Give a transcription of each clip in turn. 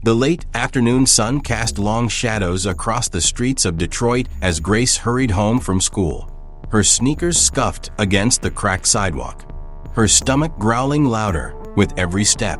The late afternoon sun cast long shadows across the streets of Detroit as Grace hurried home from school. Her sneakers scuffed against the cracked sidewalk, her stomach growling louder with every step.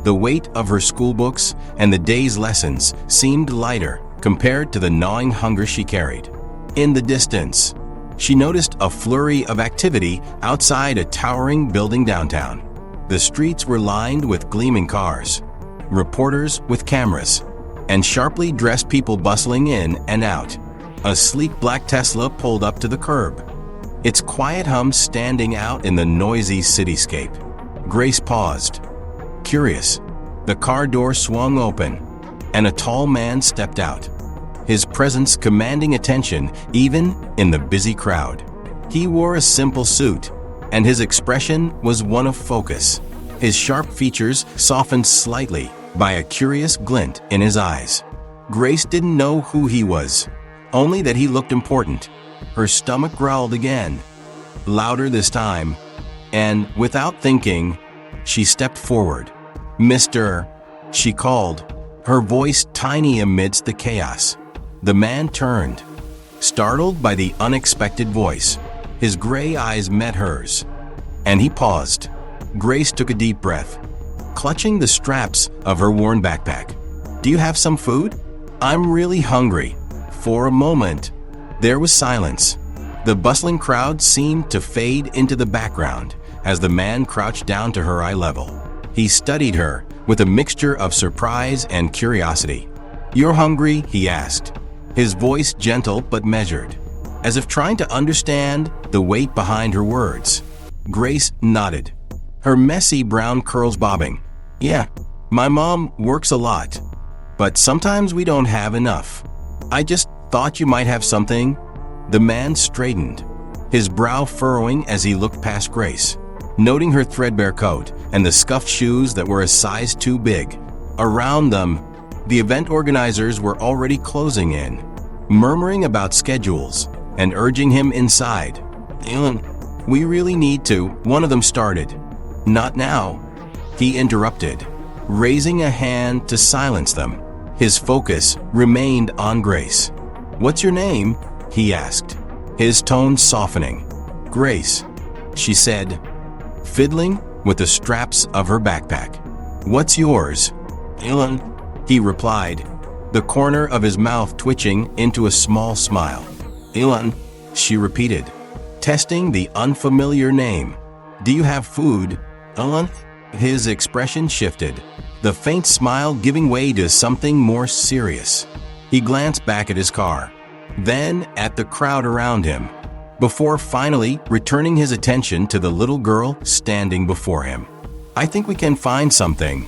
The weight of her school books and the day's lessons seemed lighter compared to the gnawing hunger she carried. In the distance, she noticed a flurry of activity outside a towering building downtown. The streets were lined with gleaming cars, reporters with cameras, and sharply dressed people bustling in and out. A sleek black Tesla pulled up to the curb, its quiet hum standing out in the noisy cityscape. Grace paused, curious. The car door swung open, and a tall man stepped out, his presence commanding attention even in the busy crowd. He wore a simple suit, and his expression was one of focus, his sharp features softened slightly by a curious glint in his eyes. Grace didn't know who he was, only that he looked important. Her stomach growled again, louder this time, and without thinking, she stepped forward. "Mr." she called, her voice tiny amidst the chaos. The man turned, startled by the unexpected voice. His gray eyes met hers, and he paused. Grace took a deep breath, clutching the straps of her worn backpack. "Do you have some food? I'm really hungry." For a moment, there was silence. The bustling crowd seemed to fade into the background as the man crouched down to her eye level. He studied her with a mixture of surprise and curiosity. "You're hungry?" he asked, his voice gentle but measured, as if trying to understand the weight behind her words. Grace nodded, her messy brown curls bobbing. "Yeah, my mom works a lot, but sometimes we don't have enough. I just thought you might have something." The man straightened, his brow furrowing as he looked past Grace, noting her threadbare coat and the scuffed shoes that were a size too big. Around them, the event organizers were already closing in, murmuring about schedules and urging him inside. "Elon, we really need to," one of them started. "Not now," he interrupted, raising a hand to silence them. His focus remained on Grace. "What's your name?" he asked, his tone softening. "Grace," she said, fiddling with the straps of her backpack. "What's yours?" "Elon," he replied, the corner of his mouth twitching into a small smile. "Elon," she repeated, testing the unfamiliar name. "Do you have food, Elon?" His expression shifted, the faint smile giving way to something more serious. He glanced back at his car, then at the crowd around him, before finally returning his attention to the little girl standing before him. "I think we can find something,"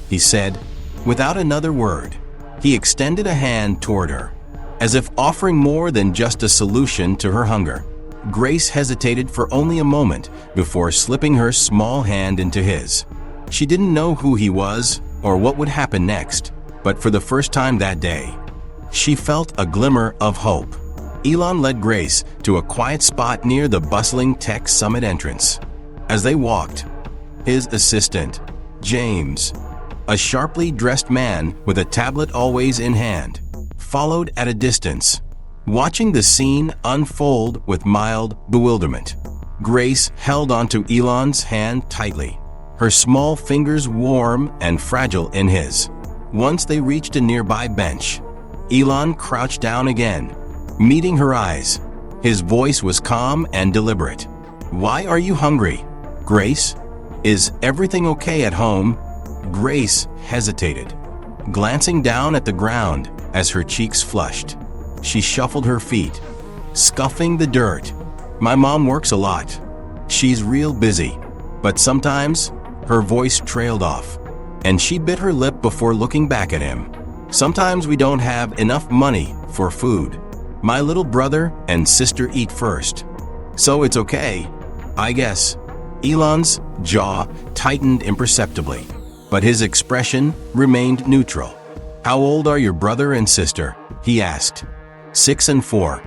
he said. Without another word, he extended a hand toward her, as if offering more than just a solution to her hunger. Grace hesitated for only a moment before slipping her small hand into his. She didn't know who he was or what would happen next, but for the first time that day, she felt a glimmer of hope. Elon led Grace to a quiet spot near the bustling tech summit entrance. As they walked, his assistant, James, a sharply dressed man with a tablet always in hand, followed at a distance, watching the scene unfold with mild bewilderment. Grace held onto Elon's hand tightly, her small fingers warm and fragile in his. Once they reached a nearby bench, Elon crouched down again, meeting her eyes. His voice was calm and deliberate. "Why are you hungry, Grace? Is everything okay at home?" Grace hesitated, glancing down at the ground as her cheeks flushed. She shuffled her feet, scuffing the dirt. "My mom works a lot. She's real busy." But sometimes her voice trailed off, and she bit her lip before looking back at him. "Sometimes we don't have enough money for food. My little brother and sister eat first. So it's okay, I guess." Elon's jaw tightened imperceptibly, but his expression remained neutral. "How old are your brother and sister?" he asked. 6 and 4,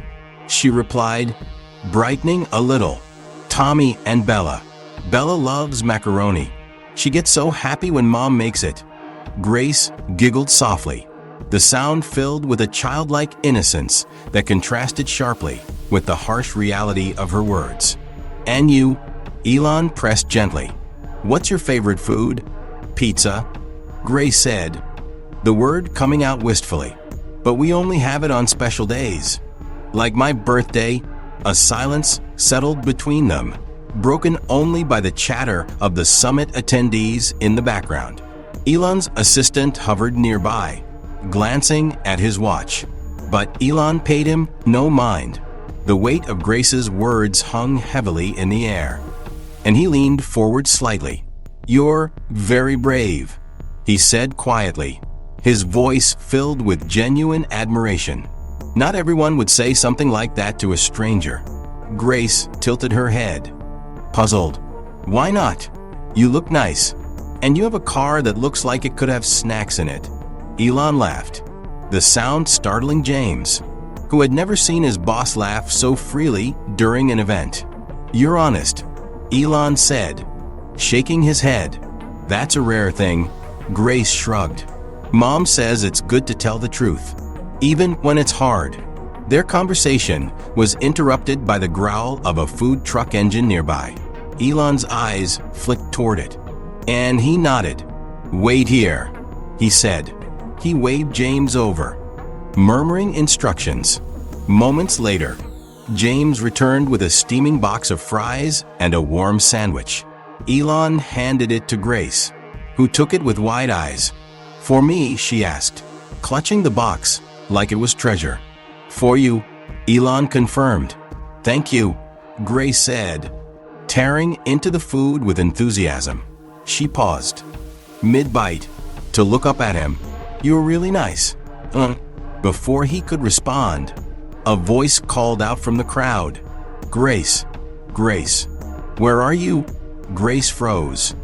she replied, brightening a little. "Tommy and Bella. Bella loves macaroni. She gets so happy when Mom makes it." Grace giggled softly, the sound filled with a childlike innocence that contrasted sharply with the harsh reality of her words. "And you?" Elon pressed gently. "What's your favorite food?" "Pizza," Grace said, the word coming out wistfully. "But we only have it on special days." "Like my birthday?" A silence settled between them, broken only by the chatter of the summit attendees in the background. Elon's assistant hovered nearby, glancing at his watch. But Elon paid him no mind. The weight of Grace's words hung heavily in the air, and he leaned forward slightly. "You're very brave," he said quietly, his voice filled with genuine admiration. Not everyone would say something like that to a stranger. Grace tilted her head, puzzled. "Why not? You look nice, and you have a car that looks like it could have snacks in it." Elon laughed, the sound startling James, who had never seen his boss laugh so freely during an event. "You're honest," Elon said, shaking his head. "That's a rare thing." Grace shrugged. "Mom says it's good to tell the truth, even when it's hard." Their conversation was interrupted by the growl of a food truck engine nearby. Elon's eyes flicked toward it, and he nodded. "Wait here," he said. He waved James over, murmuring instructions. Moments later, James returned with a steaming box of fries and a warm sandwich. Elon handed it to Grace, who took it with wide eyes. "For me?" she asked, clutching the box like it was treasure. "For you," Elon confirmed. "Thank you," Grace said, tearing into the food with enthusiasm. She paused, mid-bite, to look up at him. "You're really nice." Before he could respond, a voice called out from the crowd. "Grace, Grace, where are you?" Grace froze,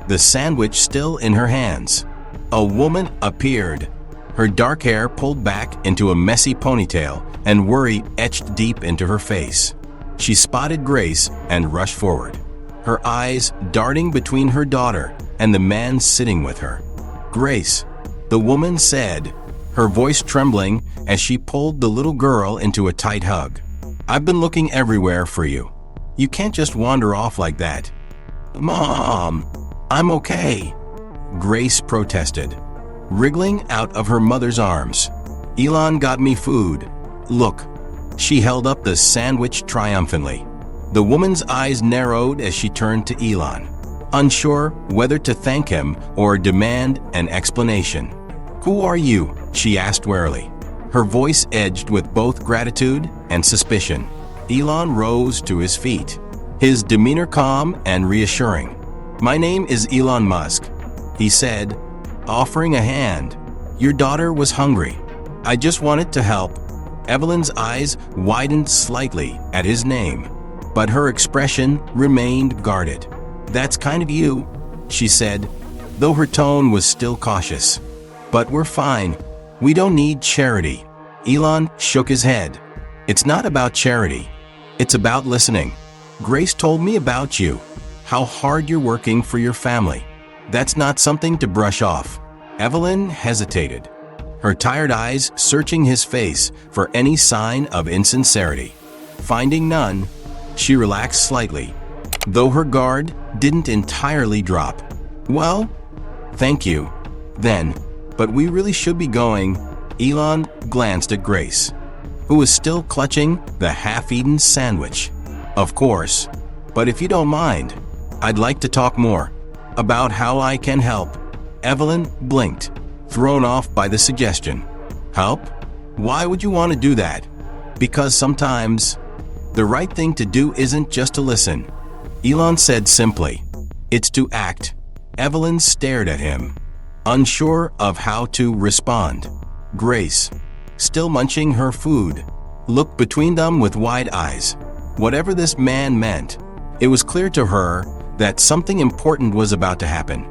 the sandwich still in her hands. A woman appeared, her dark hair pulled back into a messy ponytail and worry etched deep into her face. She spotted Grace and rushed forward, her eyes darting between her daughter and the man sitting with her. "Grace," the woman said, her voice trembling as she pulled the little girl into a tight hug. "I've been looking everywhere for you. You can't just wander off like that." "Mom, I'm okay," Grace protested, wriggling out of her mother's arms. "Elon got me food. Look." She held up the sandwich triumphantly. The woman's eyes narrowed as she turned to Elon, unsure whether to thank him or demand an explanation. "Who are you?" she asked warily, her voice edged with both gratitude and suspicion. Elon rose to his feet, his demeanor calm and reassuring. "My name is Elon Musk," he said, offering a hand. "Your daughter was hungry. I just wanted to help." Evelyn's eyes widened slightly at his name, but her expression remained guarded. "That's kind of you," she said, though her tone was still cautious. "But we're fine. We don't need charity." Elon shook his head. "It's not about charity. It's about listening. Grace told me about you, how hard you're working for your family. That's not something to brush off." Evelyn hesitated, her tired eyes searching his face for any sign of insincerity. Finding none, she relaxed slightly, though her guard didn't entirely drop. "Well, thank you, then, but we really should be going." Elon glanced at Grace, who was still clutching the half-eaten sandwich. "Of course, but if you don't mind, I'd like to talk more about how I can help." Evelyn blinked, thrown off by the suggestion. "Help? Why would you want to do that?" "Because sometimes the right thing to do isn't just to listen," Elon said simply. "It's to act." Evelyn stared at him, unsure of how to respond. Grace, still munching her food, looked between them with wide eyes. Whatever this man meant, it was clear to her that something important was about to happen.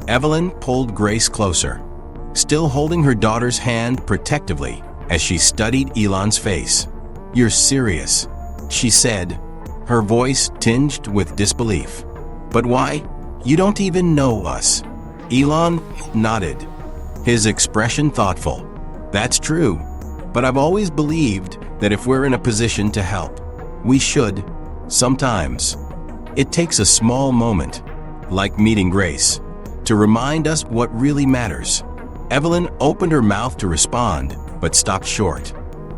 Evelyn pulled Grace closer, still holding her daughter's hand protectively as she studied Elon's face. "You're serious," she said, her voice tinged with disbelief. "But why? You don't even know us." Elon nodded, his expression thoughtful. That's true, but I've always believed that if we're in a position to help, we should. Sometimes it takes a small moment, like meeting Grace, to remind us what really matters. Evelyn opened her mouth to respond, but stopped short.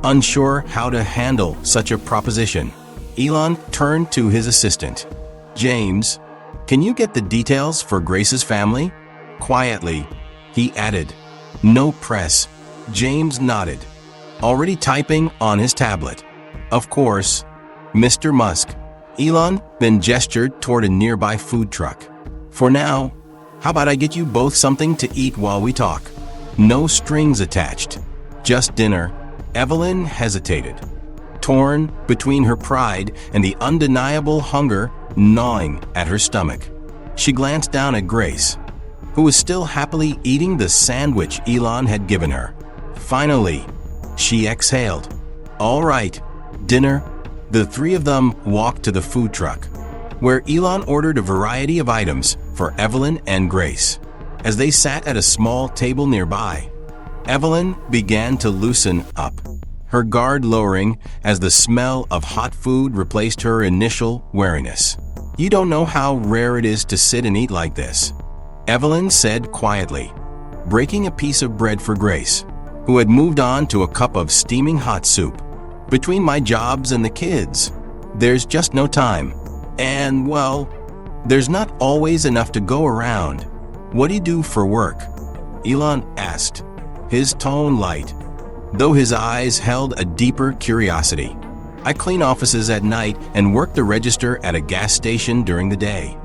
Unsure how to handle such a proposition, Elon turned to his assistant. James, can you get the details for Grace's family? Quietly, he added. No press. James nodded, already typing on his tablet. Of course, Mr. Musk. Elon then gestured toward a nearby food truck. For now, how about I get you both something to eat while we talk? No strings attached. Just dinner. Evelyn hesitated, torn between her pride and the undeniable hunger gnawing at her stomach. She glanced down at Grace, who was still happily eating the sandwich Elon had given her. Finally, she exhaled. All right, dinner. The three of them walked to the food truck, where Elon ordered a variety of items for Evelyn and Grace. As they sat at a small table nearby, Evelyn began to loosen up, her guard lowering as the smell of hot food replaced her initial wariness. You don't know how rare it is to sit and eat like this, Evelyn said quietly, breaking a piece of bread for Grace, who had moved on to a cup of steaming hot soup. Between my jobs and the kids, there's just no time. And, well, there's not always enough to go around. What do you do for work? Elon asked, his tone light, though his eyes held a deeper curiosity. I clean offices at night and work the register at a gas station during the day.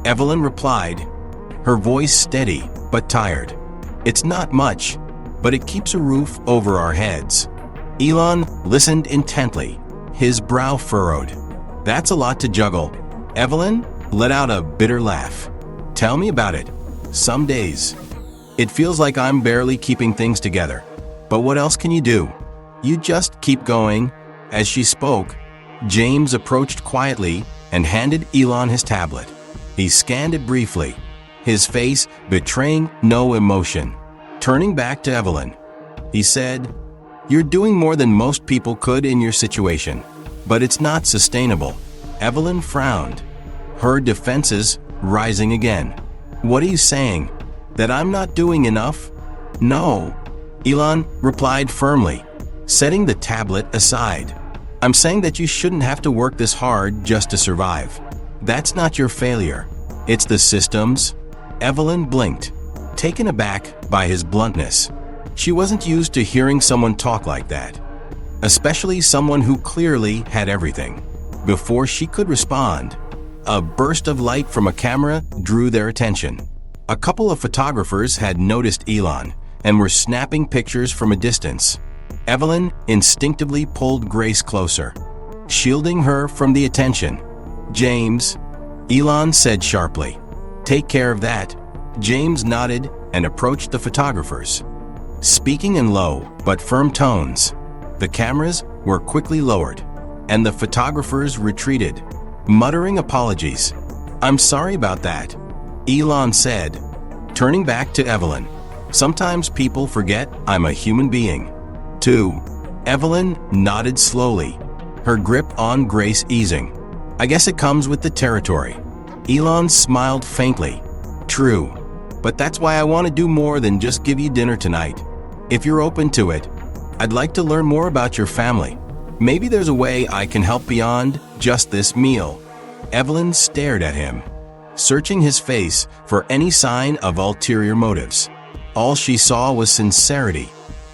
Evelyn replied, her voice steady but tired. It's not much, but it keeps a roof over our heads. Elon listened intently, his brow furrowed. That's a lot to juggle. Evelyn let out a bitter laugh. Tell me about it. Some days, it feels like I'm barely keeping things together. But what else can you do? You just keep going. As she spoke, James approached quietly and handed Elon his tablet. He scanned it briefly, his face betraying no emotion. Turning back to Evelyn, he said, You're doing more than most people could in your situation, but it's not sustainable. Evelyn frowned, her defenses rising again. What are you saying? That I'm not doing enough? No, Elon replied firmly, setting the tablet aside. I'm saying that you shouldn't have to work this hard just to survive. That's not your failure. It's the system's. Evelyn blinked, taken aback by his bluntness. She wasn't used to hearing someone talk like that, especially someone who clearly had everything. Before she could respond, a burst of light from a camera drew their attention. A couple of photographers had noticed Elon and were snapping pictures from a distance. Evelyn instinctively pulled Grace closer, shielding her from the attention. James, Elon said sharply. Take care of that. James nodded and approached the photographers. Speaking in low but firm tones, the cameras were quickly lowered, and the photographers retreated, muttering apologies. I'm sorry about that, Elon said, turning back to Evelyn. Sometimes people forget I'm a human being, too. Evelyn nodded slowly, her grip on Grace easing. I guess it comes with the territory. Elon smiled faintly. True, but that's why I want to do more than just give you dinner tonight. If you're open to it, I'd like to learn more about your family. Maybe there's a way I can help beyond just this meal. Evelyn stared at him, searching his face for any sign of ulterior motives. All she saw was sincerity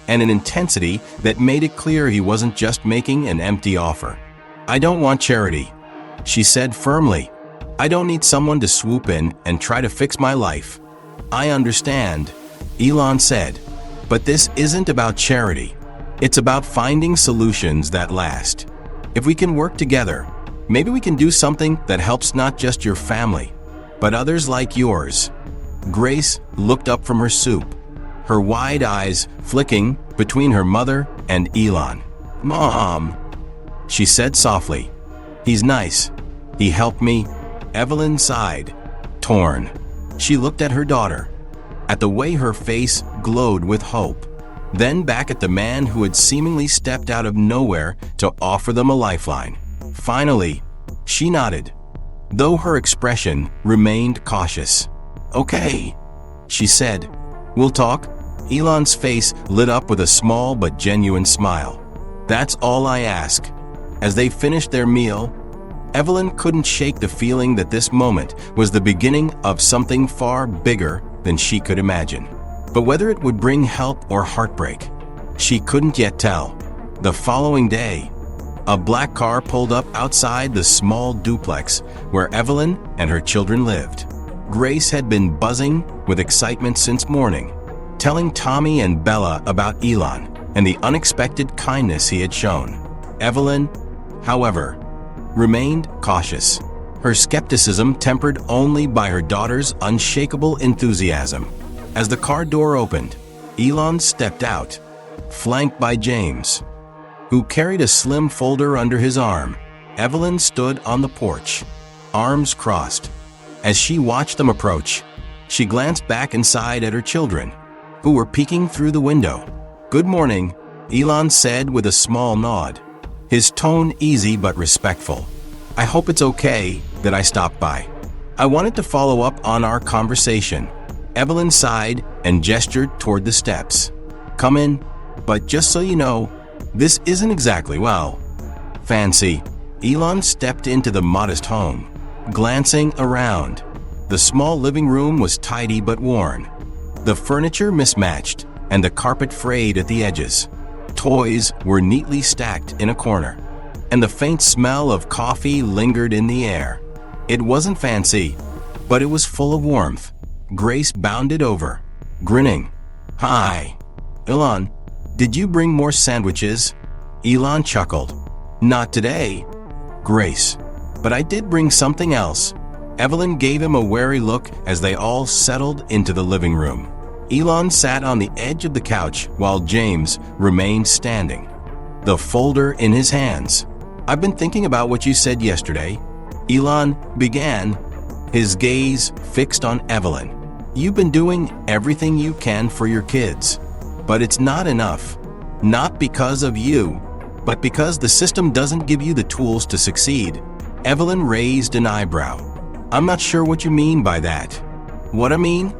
and an intensity that made it clear he wasn't just making an empty offer. I don't want charity, she said firmly. I don't need someone to swoop in and try to fix my life. I understand, Elon said, but this isn't about charity. It's about finding solutions that last. If we can work together, maybe we can do something that helps not just your family, but others like yours. Grace looked up from her soup, her wide eyes flicking between her mother and Elon. Mom, she said softly. He's nice. He helped me. Evelyn sighed, torn. She looked at her daughter, at the way her face glowed with hope. Then back at the man who had seemingly stepped out of nowhere to offer them a lifeline. Finally, she nodded, though her expression remained cautious. "Okay," she said. "We'll talk?" Elon's face lit up with a small but genuine smile. "That's all I ask." As they finished their meal, Evelyn couldn't shake the feeling that this moment was the beginning of something far bigger than she could imagine. But whether it would bring help or heartbreak, she couldn't yet tell. The following day, a black car pulled up outside the small duplex where Evelyn and her children lived. Grace had been buzzing with excitement since morning, telling Tommy and Bella about Elon and the unexpected kindness he had shown. Evelyn, however, remained cautious, her skepticism tempered only by her daughter's unshakable enthusiasm. As the car door opened, Elon stepped out, flanked by James, who carried a slim folder under his arm. Evelyn stood on the porch, arms crossed. As she watched them approach, she glanced back inside at her children, who were peeking through the window. "Good morning," Elon said with a small nod, his tone easy but respectful. "I hope it's okay that I stopped by. I wanted to follow up on our conversation." Evelyn sighed and gestured toward the steps. "Come in, but just so you know, this isn't exactly, well, fancy." Elon stepped into the modest home, glancing around. The small living room was tidy but worn, the furniture mismatched, and the carpet frayed at the edges. Toys were neatly stacked in a corner, and the faint smell of coffee lingered in the air. It wasn't fancy, but it was full of warmth. Grace bounded over, grinning. "Hi, Elon, did you bring more sandwiches?" Elon chuckled. "Not today, Grace, but I did bring something else." Evelyn gave him a wary look as they all settled into the living room. Elon sat on the edge of the couch while James remained standing, the folder in his hands. "I've been thinking about what you said yesterday," Elon began, his gaze fixed on Evelyn. "You've been doing everything you can for your kids, but it's not enough. Not because of you, but because the system doesn't give you the tools to succeed." Evelyn raised an eyebrow. "I'm not sure what you mean by that." "What I mean,"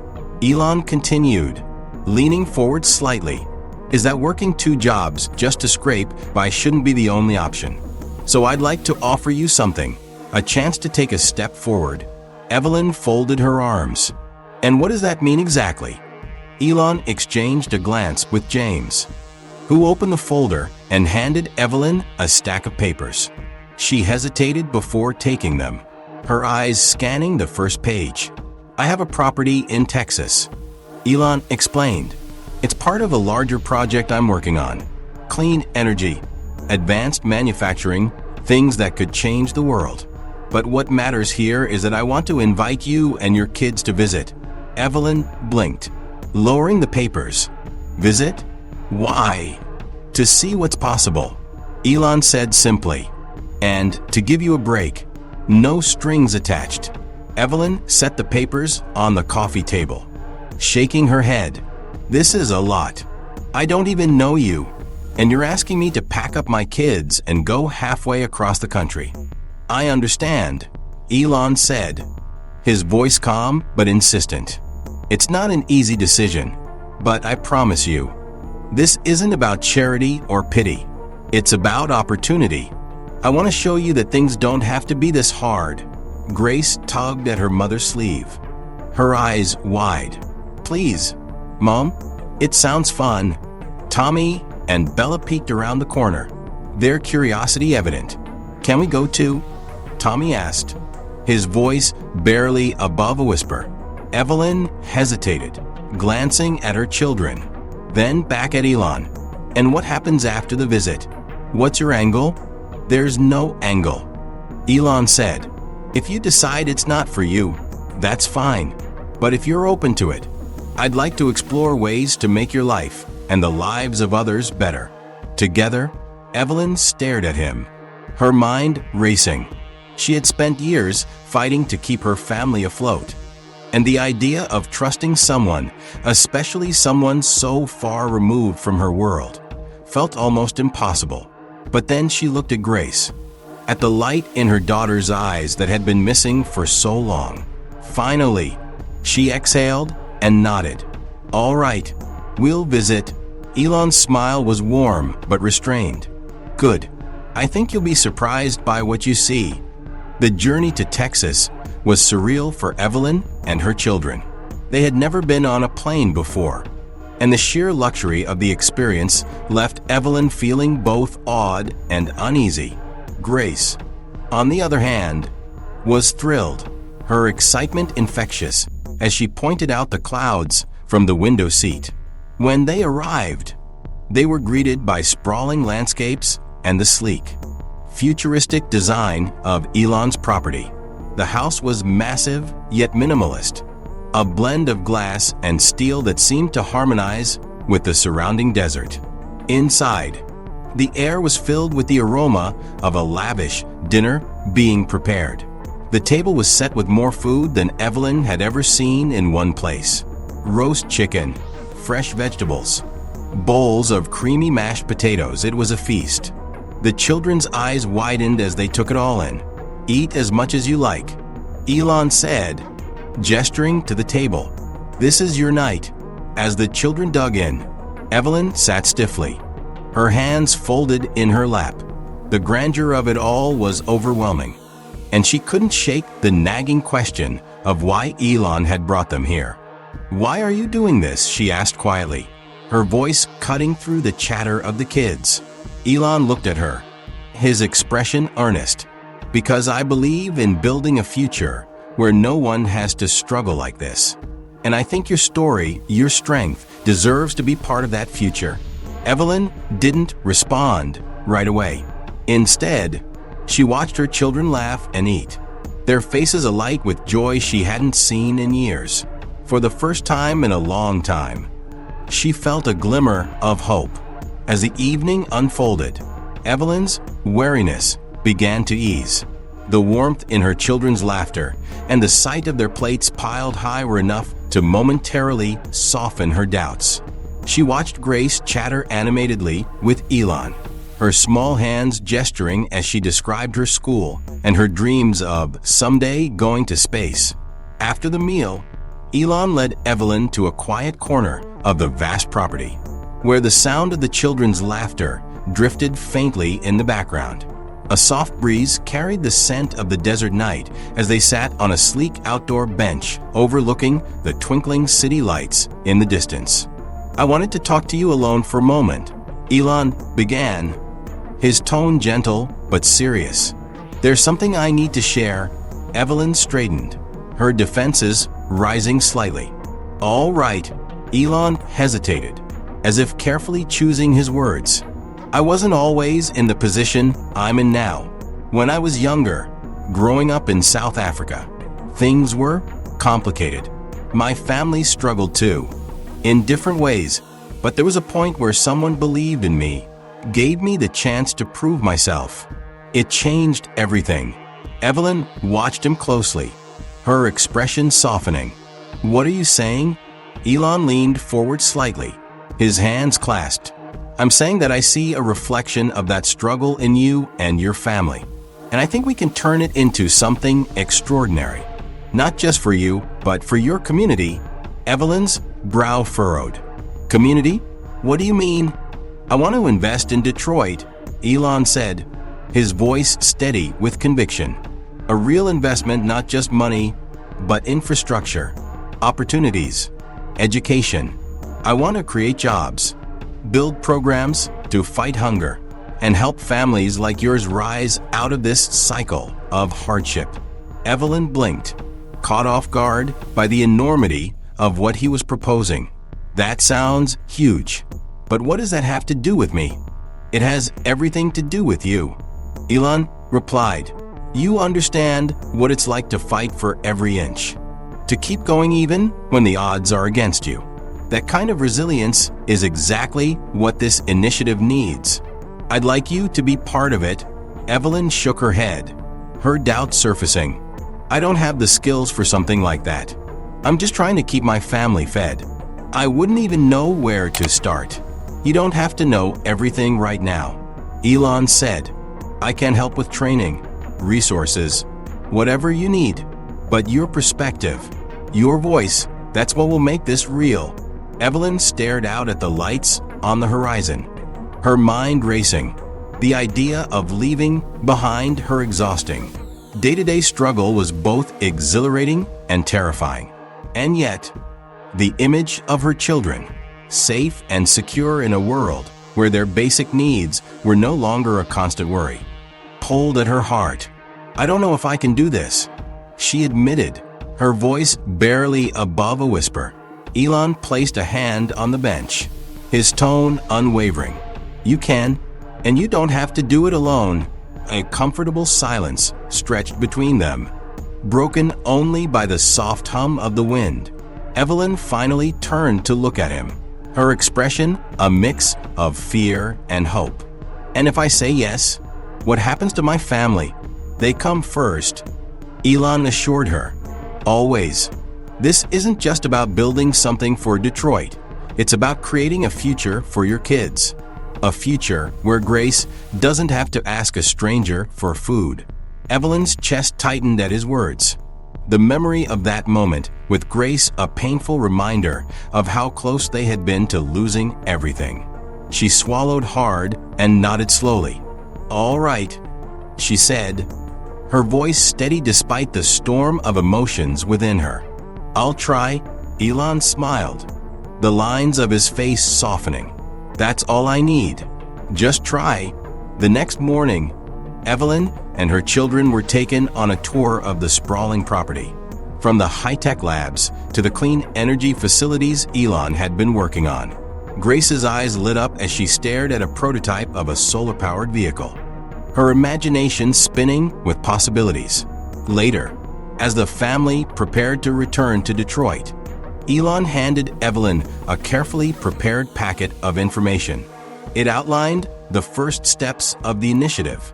Elon continued, leaning forward slightly, "is that working 2 jobs just to scrape by shouldn't be the only option. So I'd like to offer you something, a chance to take a step forward." Evelyn folded her arms. "And what does that mean exactly?" Elon exchanged a glance with James, who opened the folder and handed Evelyn a stack of papers. She hesitated before taking them, her eyes scanning the first page. "I have a property in Texas," Elon explained. "It's part of a larger project I'm working on. Clean energy, advanced manufacturing, things that could change the world. But what matters here is that I want to invite you and your kids to visit." Evelyn blinked, lowering the papers. "Visit? Why?" "To see what's possible," Elon said simply. "And to give you a break. No strings attached." Evelyn set the papers on the coffee table, shaking her head. "This is a lot. I don't even know you, and you're asking me to pack up my kids and go halfway across the country." "I understand," Elon said, his voice calm but insistent. "It's not an easy decision, but I promise you, this isn't about charity or pity. It's about opportunity. I want to show you that things don't have to be this hard." Grace tugged at her mother's sleeve, her eyes wide. "Please, Mom, it sounds fun." Tommy and Bella peeked around the corner, their curiosity evident. "Can we go too?" Tommy asked, his voice barely above a whisper. Evelyn hesitated, glancing at her children, then back at Elon. "And what happens after the visit? What's your angle?" "There's no angle," Elon said. "If you decide it's not for you, that's fine. But if you're open to it, I'd like to explore ways to make your life and the lives of others better." Together, Evelyn stared at him, her mind racing. She had spent years fighting to keep her family afloat. And the idea of trusting someone, especially someone so far removed from her world, felt almost impossible. But then she looked at Grace, at the light in her daughter's eyes that had been missing for so long. Finally, she exhaled and nodded. "All right, we'll visit." Elon's smile was warm but restrained. "Good. I think you'll be surprised by what you see." The journey to Texas was surreal for Evelyn and her children. They had never been on a plane before, and the sheer luxury of the experience left Evelyn feeling both awed and uneasy. Grace, on the other hand, was thrilled, her excitement infectious, as she pointed out the clouds from the window seat. When they arrived, they were greeted by sprawling landscapes and the sleek, futuristic design of Elon's property. The house was massive yet minimalist, a blend of glass and steel that seemed to harmonize with the surrounding desert. Inside, the air was filled with the aroma of a lavish dinner being prepared. The table was set with more food than Evelyn had ever seen in one place. Roast chicken, fresh vegetables, bowls of creamy mashed potatoes. It was a feast. The children's eyes widened as they took it all in. "Eat as much as you like," Elon said, gesturing to the table. "This is your night." As the children dug in, Evelyn sat stiffly, her hands folded in her lap. The grandeur of it all was overwhelming, and she couldn't shake the nagging question of why Elon had brought them here. "Why are you doing this?" she asked quietly, her voice cutting through the chatter of the kids. Elon looked at her, his expression earnest. "Because I believe in building a future where no one has to struggle like this. And I think your story, your strength, deserves to be part of that future." Evelyn didn't respond right away. Instead, she watched her children laugh and eat, their faces alight with joy she hadn't seen in years. For the first time in a long time, she felt a glimmer of hope. As the evening unfolded, Evelyn's weariness began to ease. The warmth in her children's laughter and the sight of their plates piled high were enough to momentarily soften her doubts. She watched Grace chatter animatedly with Elon, her small hands gesturing as she described her school and her dreams of someday going to space. After the meal, Elon led Evelyn to a quiet corner of the vast property, where the sound of the children's laughter drifted faintly in the background. A soft breeze carried the scent of the desert night as they sat on a sleek outdoor bench overlooking the twinkling city lights in the distance. "I wanted to talk to you alone for a moment," Elon began, his tone gentle but serious. "There's something I need to share." Evelyn straightened, her defenses rising slightly. "All right," Elon hesitated, as if carefully choosing his words. "I wasn't always in the position I'm in now. When I was younger, growing up in South Africa, things were complicated. My family struggled too, in different ways, but there was a point where someone believed in me, gave me the chance to prove myself. It changed everything." Evelyn watched him closely, her expression softening. "What are you saying?" Elon leaned forward slightly, his hands clasped. "I'm saying that I see a reflection of that struggle in you and your family, and I think we can turn it into something extraordinary. Not just for you, but for your community." Evelyn's brow furrowed. "Community? What do you mean?" "I want to invest in Detroit," Elon said, his voice steady with conviction. "A real investment, not just money, but infrastructure, opportunities, education. I want to create jobs, build programs to fight hunger, and help families like yours rise out of this cycle of hardship." Evelyn blinked, caught off guard by the enormity of what he was proposing. "That sounds huge, but what does that have to do with me?" "It has everything to do with you," Elon replied. "You understand what it's like to fight for every inch, to keep going even when the odds are against you. That kind of resilience is exactly what this initiative needs. I'd like you to be part of it." Evelyn shook her head, her doubt surfacing. "I don't have the skills for something like that." I'm just trying to keep my family fed. I wouldn't even know where to start. You don't have to know everything right now. Elon said, I can help with training, resources, whatever you need. But your perspective, your voice, that's what will make this real. Evelyn stared out at the lights on the horizon, her mind racing. The idea of leaving behind her exhausting day-to-day struggle was both exhilarating and terrifying. And yet, the image of her children, safe and secure in a world where their basic needs were no longer a constant worry, pulled at her heart. I don't know if I can do this, she admitted, her voice barely above a whisper. Elon placed a hand on the bench, his tone unwavering. You can, and you don't have to do it alone. A comfortable silence stretched between them, broken only by the soft hum of the wind. Evelyn finally turned to look at him, her expression a mix of fear and hope. And if I say yes, what happens to my family? They come first, Elon assured her. Always. This isn't just about building something for Detroit. It's about creating a future for your kids. A future where Grace doesn't have to ask a stranger for food. Evelyn's chest tightened at his words. The memory of that moment with Grace a painful reminder of how close they had been to losing everything. She swallowed hard and nodded slowly. All right, she said, her voice steady despite the storm of emotions within her. I'll try, Elon smiled, the lines of his face softening. That's all I need. Just try. The next morning, Evelyn and her children were taken on a tour of the sprawling property. From the high-tech labs to the clean energy facilities Elon had been working on. Grace's eyes lit up as she stared at a prototype of a solar-powered vehicle, her imagination spinning with possibilities. Later, as the family prepared to return to Detroit, Elon handed Evelyn a carefully prepared packet of information. It outlined the first steps of the initiative,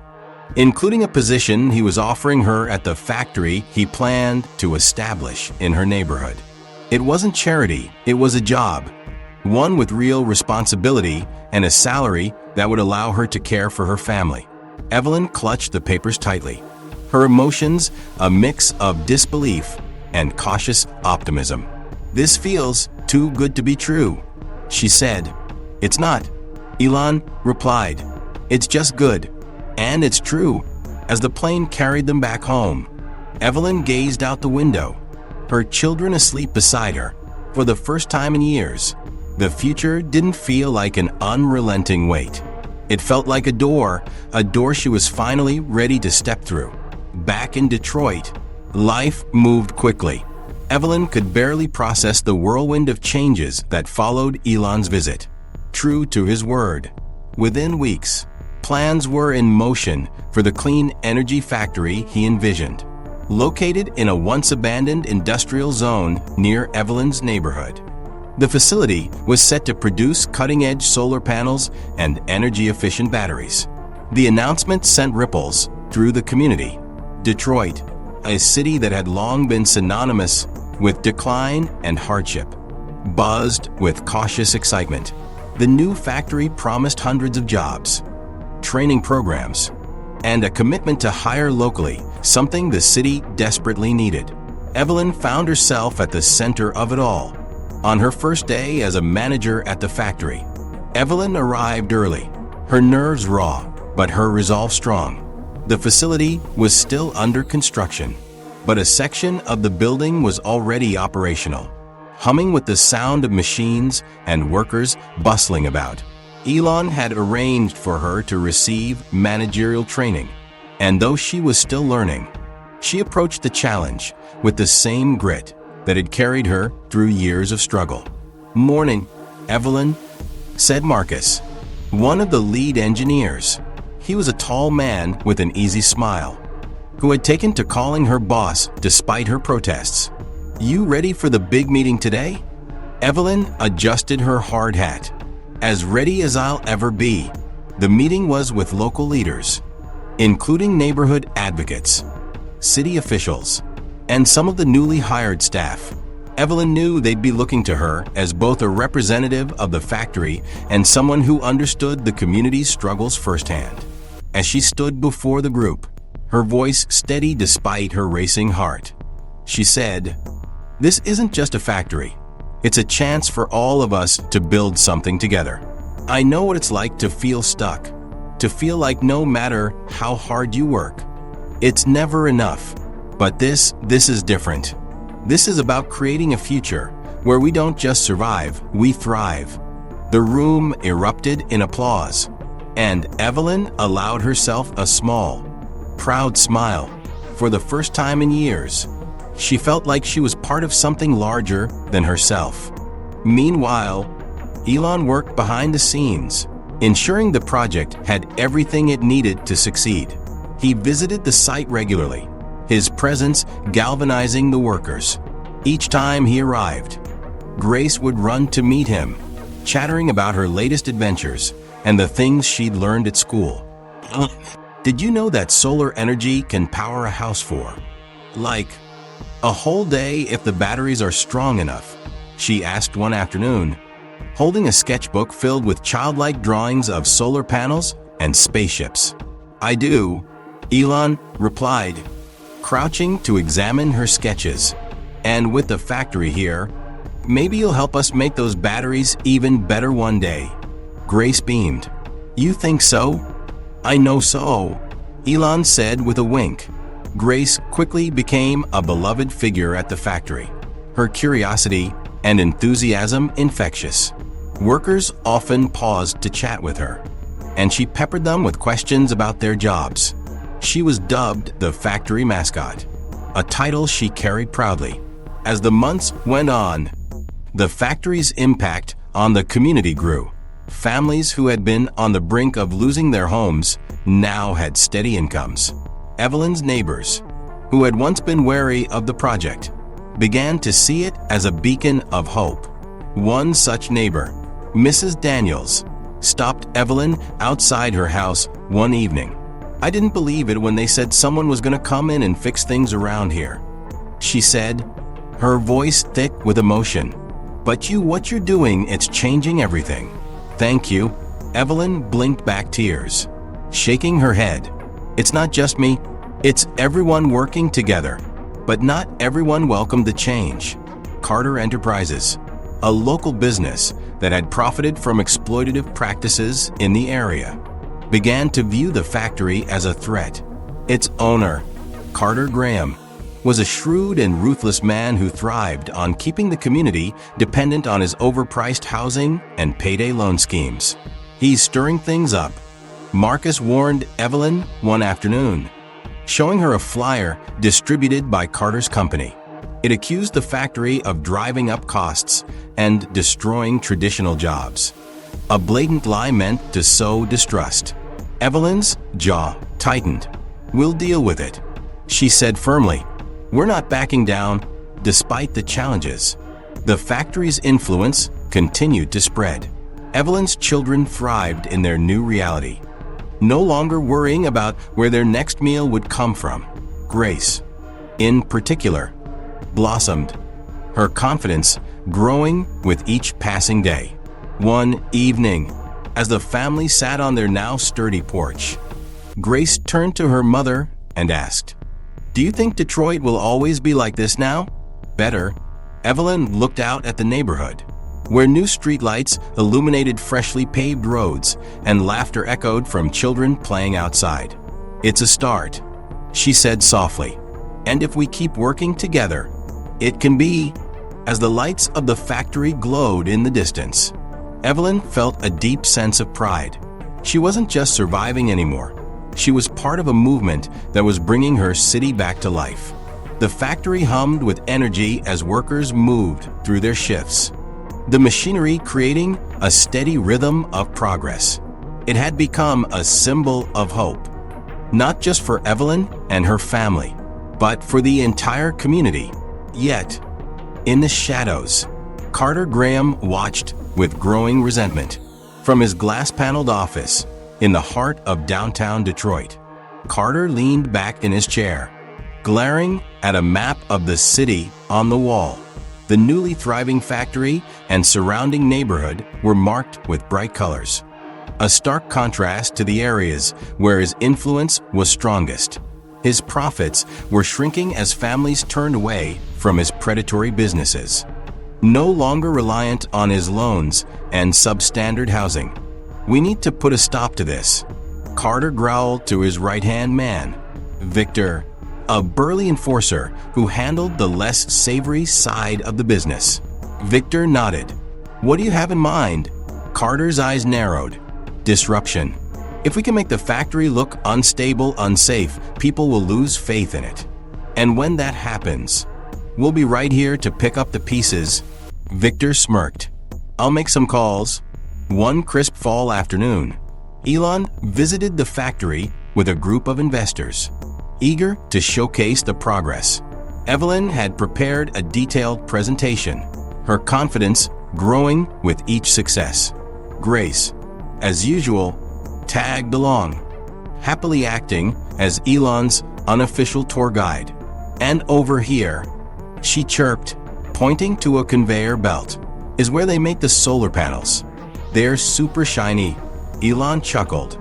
including a position he was offering her at the factory he planned to establish in her neighborhood. It wasn't charity, it was a job, one with real responsibility and a salary that would allow her to care for her family. Evelyn clutched the papers tightly, her emotions a mix of disbelief and cautious optimism. This feels too good to be true, she said. It's not, Elon replied. It's just good. And it's true. As the plane carried them back home, Evelyn gazed out the window, her children asleep beside her. For the first time in years, the future didn't feel like an unrelenting weight. It felt like a door she was finally ready to step through. Back in Detroit, life moved quickly. Evelyn could barely process the whirlwind of changes that followed Elon's visit. True to his word, within weeks, plans were in motion for the clean energy factory he envisioned, located in a once-abandoned industrial zone near Evelyn's neighborhood. The facility was set to produce cutting-edge solar panels and energy-efficient batteries. The announcement sent ripples through the community. Detroit, a city that had long been synonymous with decline and hardship, buzzed with cautious excitement. The new factory promised hundreds of jobs, training programs, and a commitment to hire locally, something the city desperately needed. Evelyn found herself at the center of it all. On her first day as a manager at the factory, Evelyn arrived early, her nerves raw, but her resolve strong. The facility was still under construction, but a section of the building was already operational, humming with the sound of machines and workers bustling about. Elon had arranged for her to receive managerial training, and though she was still learning, she approached the challenge with the same grit that had carried her through years of struggle. "Morning, Evelyn," said Marcus, one of the lead engineers. He was a tall man with an easy smile, who had taken to calling her boss despite her protests. "You ready for the big meeting today?" Evelyn adjusted her hard hat. "As ready as I'll ever be." The meeting was with local leaders, including neighborhood advocates, city officials, and some of the newly hired staff. Evelyn knew they'd be looking to her as both a representative of the factory and someone who understood the community's struggles firsthand. As she stood before the group, her voice steady despite her racing heart, she said, "This isn't just a factory. It's a chance for all of us to build something together. I know what it's like to feel stuck, to feel like no matter how hard you work, it's never enough. But this is different. This is about creating a future where we don't just survive, we thrive." The room erupted in applause, and Evelyn allowed herself a small, proud smile. For the first time in years, she felt like she was part of something larger than herself. Meanwhile, Elon worked behind the scenes, ensuring the project had everything it needed to succeed. He visited the site regularly, his presence galvanizing the workers. Each time he arrived, Grace would run to meet him, chattering about her latest adventures and the things she'd learned at school. "Did you know that solar energy can power a house for, like, a whole day if the batteries are strong enough?" she asked one afternoon, holding a sketchbook filled with childlike drawings of solar panels and spaceships. "I do," Elon replied, crouching to examine her sketches. "And with the factory here, maybe you'll help us make those batteries even better one day." Grace beamed. "You think so?" "I know so," Elon said with a wink. Grace quickly became a beloved figure at the factory, her curiosity and enthusiasm infectious. Workers often paused to chat with her, and she peppered them with questions about their jobs. She was dubbed the factory mascot, a title she carried proudly. As the months went on, the factory's impact on the community grew. Families who had been on the brink of losing their homes now had steady incomes. Evelyn's neighbors, who had once been wary of the project, began to see it as a beacon of hope. One such neighbor, Mrs. Daniels, stopped Evelyn outside her house one evening. "I didn't believe it when they said someone was going to come in and fix things around here," she said, her voice thick with emotion. "But what you're doing, it's changing everything." "Thank you." Evelyn blinked back tears, shaking her head. "It's not just me, it's everyone working together." But not everyone welcomed the change. Carter Enterprises, a local business that had profited from exploitative practices in the area, began to view the factory as a threat. Its owner, Carter Graham, was a shrewd and ruthless man who thrived on keeping the community dependent on his overpriced housing and payday loan schemes. "He's stirring things up," Marcus warned Evelyn one afternoon, showing her a flyer distributed by Carter's company. It accused the factory of driving up costs and destroying traditional jobs. A blatant lie meant to sow distrust. Evelyn's jaw tightened. "We'll deal with it," she said firmly. "We're not backing down, despite the challenges." The factory's influence continued to spread. Evelyn's children thrived in their new reality, no longer worrying about where their next meal would come from. Grace, in particular, blossomed, her confidence growing with each passing day. One evening, as the family sat on their now sturdy porch, Grace turned to her mother and asked, "Do you think Detroit will always be like this now?" "Better." Evelyn looked out at the neighborhood, where new streetlights illuminated freshly paved roads and laughter echoed from children playing outside. "It's a start," she said softly. "And if we keep working together, it can be." As the lights of the factory glowed in the distance, Evelyn felt a deep sense of pride. She wasn't just surviving anymore. She was part of a movement that was bringing her city back to life. The factory hummed with energy as workers moved through their shifts, the machinery creating a steady rhythm of progress. It had become a symbol of hope, not just for Evelyn and her family, but for the entire community. Yet, in the shadows, Carter Graham watched with growing resentment. From his glass-paneled office in the heart of downtown Detroit, Carter leaned back in his chair, glaring at a map of the city on the wall. The newly thriving factory and surrounding neighborhood were marked with bright colors, a stark contrast to the areas where his influence was strongest. His profits were shrinking as families turned away from his predatory businesses. No longer reliant on his loans and substandard housing. "We need to put a stop to this," Carter growled to his right-hand man, Victor, a burly enforcer who handled the less savory side of the business. Victor nodded. "What do you have in mind?" Carter's eyes narrowed. "Disruption. If we can make the factory look unstable, unsafe, people will lose faith in it. And when that happens, we'll be right here to pick up the pieces." Victor smirked. "I'll make some calls." One crisp fall afternoon, Elon visited the factory with a group of investors, eager to showcase the progress. Evelyn had prepared a detailed presentation, her confidence growing with each success. Grace, as usual, tagged along, happily acting as Elon's unofficial tour guide. "And over here," she chirped, pointing to a conveyor belt, "is where they make the solar panels. They're super shiny." Elon chuckled,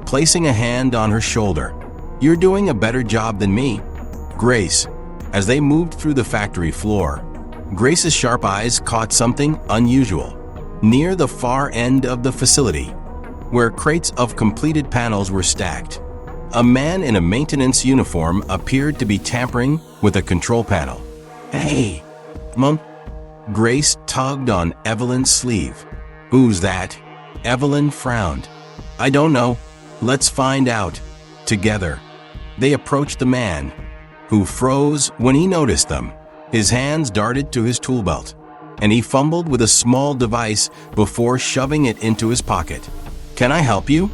placing a hand on her shoulder. "You're doing a better job than me." Grace, as they moved through the factory floor, Grace's sharp eyes caught something unusual. Near the far end of the facility, where crates of completed panels were stacked, a man in a maintenance uniform appeared to be tampering with a control panel. "Hey, Mom." Grace tugged on Evelyn's sleeve. "Who's that?" Evelyn frowned. "I don't know. Let's find out together." They approached the man, who froze when he noticed them. His hands darted to his tool belt, and he fumbled with a small device before shoving it into his pocket. "Can I help you?"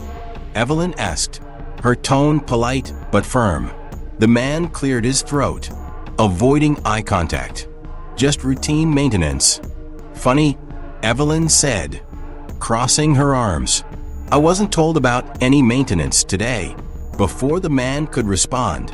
Evelyn asked, her tone polite but firm. The man cleared his throat, avoiding eye contact. "Just routine maintenance." "Funny," Evelyn said, crossing her arms. "I wasn't told about any maintenance today." Before the man could respond,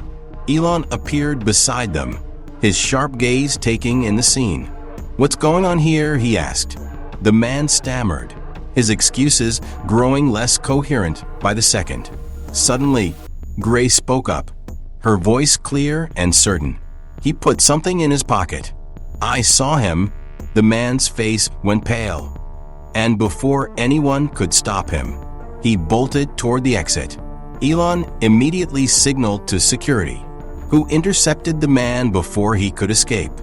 Elon appeared beside them, his sharp gaze taking in the scene. "What's going on here?" he asked. The man stammered, his excuses growing less coherent by the second. Suddenly, Grace spoke up, her voice clear and certain. "He put something in his pocket. I saw him." The man's face went pale, and before anyone could stop him, he bolted toward the exit. Elon immediately signaled to security, who intercepted the man before he could escape.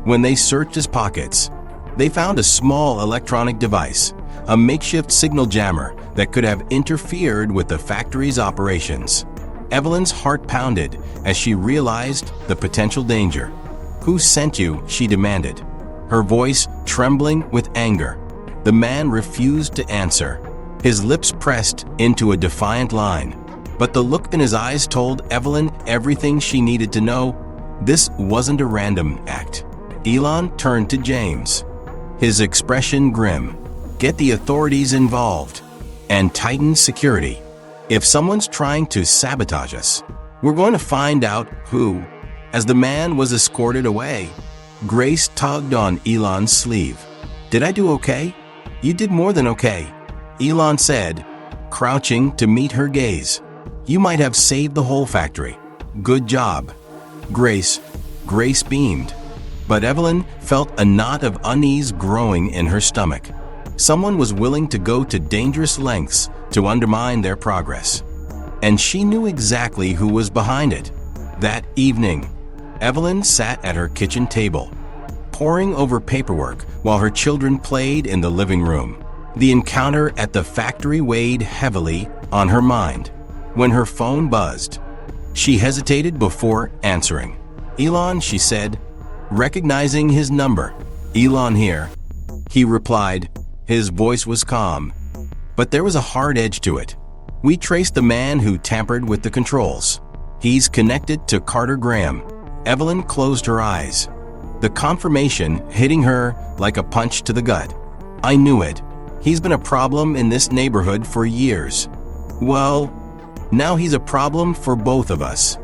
When they searched his pockets, they found a small electronic device, a makeshift signal jammer that could have interfered with the factory's operations. Evelyn's heart pounded as she realized the potential danger. "Who sent you?" she demanded, her voice trembling with anger. The man refused to answer, his lips pressed into a defiant line. But the look in his eyes told Evelyn everything she needed to know. This wasn't a random act. Elon turned to James, his expression grim. "Get the authorities involved and tighten security. If someone's trying to sabotage us, we're going to find out who." As the man was escorted away, Grace tugged on Elon's sleeve. "Did I do okay?" "You did more than okay," Elon said, crouching to meet her gaze. "You might have saved the whole factory. Good job." Grace beamed. But Evelyn felt a knot of unease growing in her stomach. Someone was willing to go to dangerous lengths to undermine their progress. And she knew exactly who was behind it. That evening, Evelyn sat at her kitchen table, poring over paperwork while her children played in the living room. The encounter at the factory weighed heavily on her mind. When her phone buzzed, she hesitated before answering. "Elon," she said, recognizing his number. "Elon here," he replied. His voice was calm, but there was a hard edge to it. "We traced the man who tampered with the controls. He's connected to Carter Graham." Evelyn closed her eyes, the confirmation hitting her like a punch to the gut. "I knew it. He's been a problem in this neighborhood for years." "Well, now he's a problem for both of us,"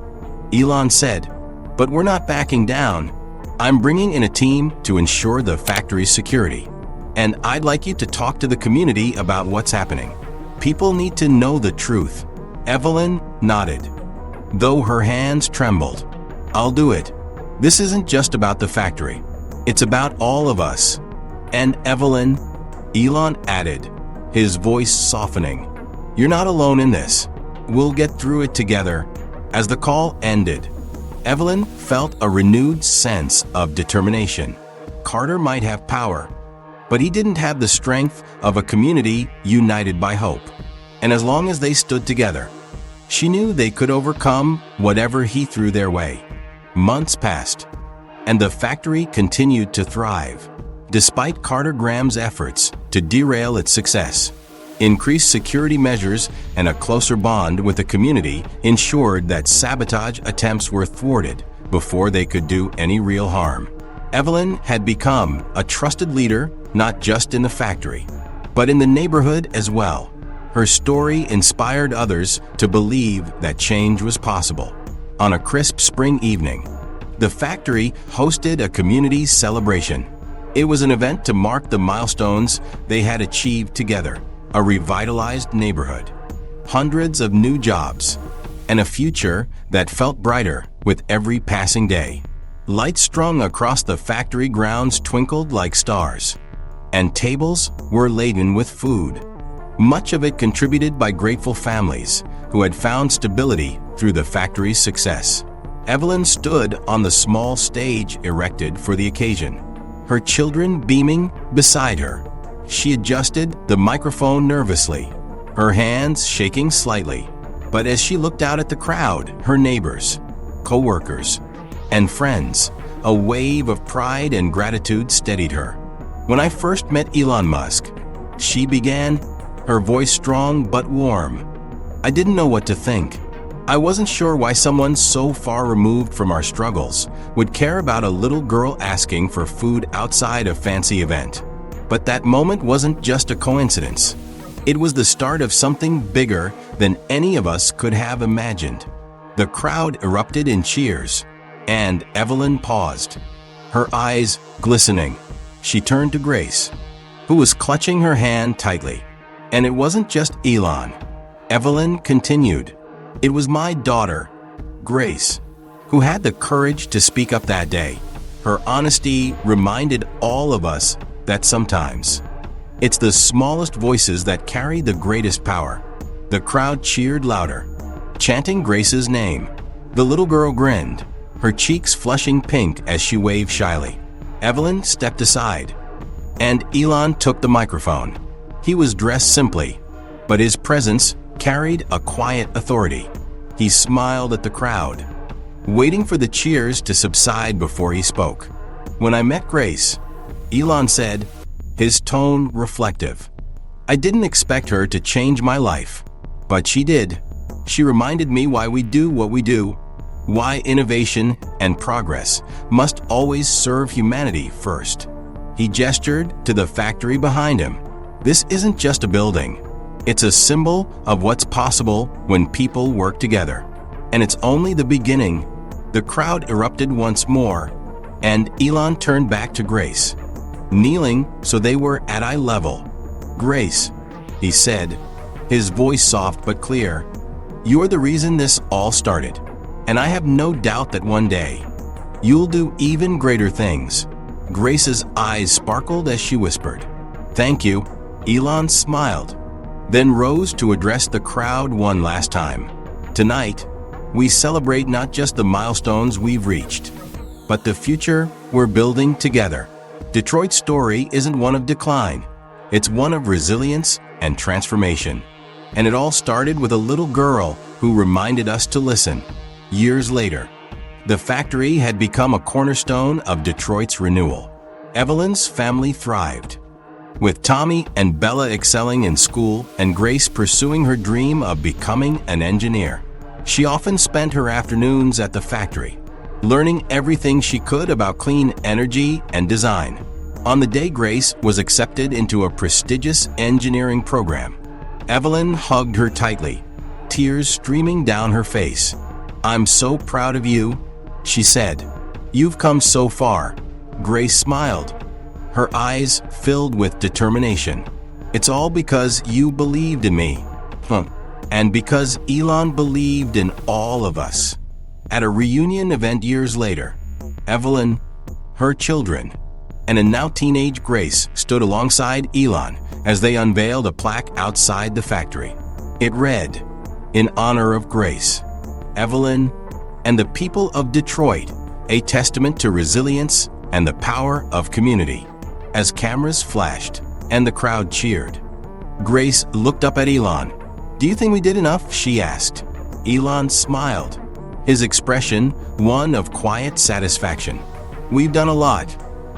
Elon said. "But we're not backing down." I'm bringing in a team to ensure the factory's security, and I'd like you to talk to the community about what's happening. People need to know the truth." Evelyn nodded, though her hands trembled. "I'll do it. This isn't just about the factory. It's about all of us." "And Evelyn," Elon added, his voice softening, "you're not alone in this. We'll get through it together." As the call ended, Evelyn felt a renewed sense of determination. Carter might have power, but he didn't have the strength of a community united by hope. And as long as they stood together, she knew they could overcome whatever he threw their way. Months passed, and the factory continued to thrive, despite Carter Graham's efforts to derail its success. Increased security measures and a closer bond with the community ensured that sabotage attempts were thwarted before they could do any real harm. Evelyn had become a trusted leader not just in the factory, but in the neighborhood as well. Her story inspired others to believe that change was possible. On a crisp spring evening, the factory hosted a community celebration. It was an event to mark the milestones they had achieved together: a revitalized neighborhood, hundreds of new jobs, and a future that felt brighter with every passing day. Lights strung across the factory grounds twinkled like stars, and tables were laden with food, much of it contributed by grateful families who had found stability through the factory's success. Evelyn stood on the small stage erected for the occasion, her children beaming beside her. She adjusted the microphone nervously, her hands shaking slightly. But as she looked out at the crowd, her neighbors, co-workers, and friends, a wave of pride and gratitude steadied her. "When I first met Elon Musk," she began, her voice strong but warm, "I didn't know what to think. I wasn't sure why someone so far removed from our struggles would care about a little girl asking for food outside a fancy event. But that moment wasn't just a coincidence. It was the start of something bigger than any of us could have imagined." The crowd erupted in cheers, and Evelyn paused, her eyes glistening. She turned to Grace, who was clutching her hand tightly. "And it wasn't just Elon," Evelyn continued. "It was my daughter, Grace, who had the courage to speak up that day." Her honesty reminded all of us that sometimes it's the smallest voices that carry the greatest power. The crowd cheered louder, chanting Grace's name. The little girl grinned, her cheeks flushing pink as she waved shyly. Evelyn stepped aside, and Elon took the microphone. He was dressed simply, but his presence carried a quiet authority. He smiled at the crowd, waiting for the cheers to subside before he spoke. "When I met Grace," Elon said, his tone reflective, "I didn't expect her to change my life, but she did. She reminded me why we do what we do, why innovation and progress must always serve humanity first." He gestured to the factory behind him. "This isn't just a building. It's a symbol of what's possible when people work together. And it's only the beginning." The crowd erupted once more, and Elon turned back to Grace, kneeling so they were at eye level. "Grace," he said, his voice soft but clear, "you're the reason this all started. And I have no doubt that one day, you'll do even greater things." Grace's eyes sparkled as she whispered, "Thank you." Elon smiled, then rose to address the crowd one last time. "Tonight, we celebrate not just the milestones we've reached, but the future we're building together." Detroit's story isn't one of decline. It's one of resilience and transformation. And it all started with a little girl who reminded us to listen. Years later, the factory had become a cornerstone of Detroit's renewal. Evelyn's family thrived, with Tommy and Bella excelling in school and Grace pursuing her dream of becoming an engineer. She often spent her afternoons at the factory, learning everything she could about clean energy and design. On the day Grace was accepted into a prestigious engineering program, Evelyn hugged her tightly, tears streaming down her face. "I'm so proud of you," she said. You've come so far." Grace smiled, her eyes filled with determination. "It's all because you believed in me. And because Elon believed in all of us." At a reunion event years later, Evelyn, her children, and a now teenage Grace stood alongside Elon as they unveiled a plaque outside the factory. It read, "In honor of Grace, Evelyn, and the people of Detroit, a testament to resilience and the power of community." As cameras flashed and the crowd cheered, Grace looked up at Elon. "Do you think we did enough?" she asked. Elon smiled, his expression one of quiet satisfaction. "We've done a lot,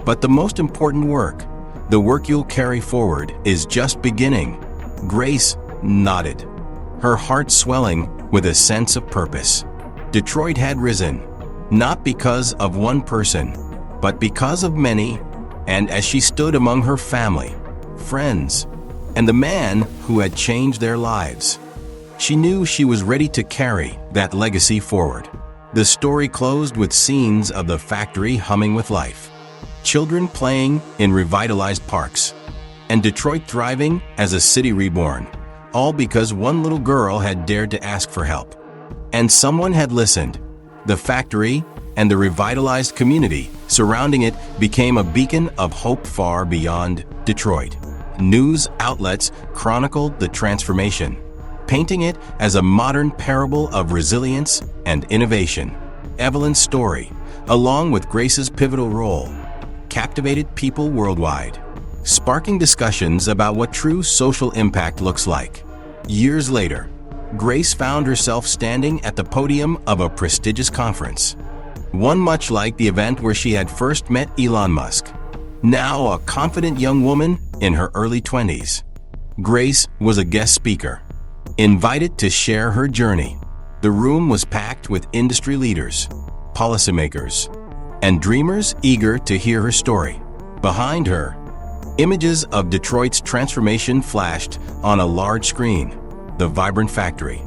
but the most important work, the work you'll carry forward, is just beginning." Grace nodded, her heart swelling with a sense of purpose. Detroit had risen, not because of one person, but because of many, and as she stood among her family, friends, and the man who had changed their lives, she knew she was ready to carry that legacy forward. The story closed with scenes of the factory humming with life, children playing in revitalized parks, and Detroit thriving as a city reborn, all because one little girl had dared to ask for help. And someone had listened. The factory and the revitalized community surrounding it became a beacon of hope far beyond Detroit. News outlets chronicled the transformation, painting it as a modern parable of resilience and innovation. Evelyn's story, along with Grace's pivotal role, captivated people worldwide, sparking discussions about what true social impact looks like. Years later, Grace found herself standing at the podium of a prestigious conference, one much like the event where she had first met Elon Musk. Now a confident young woman in her early 20s, Grace was a guest speaker, invited to share her journey. The room was packed with industry leaders, policymakers, and dreamers eager to hear her story. Behind her, images of Detroit's transformation flashed on a large screen. The vibrant factory,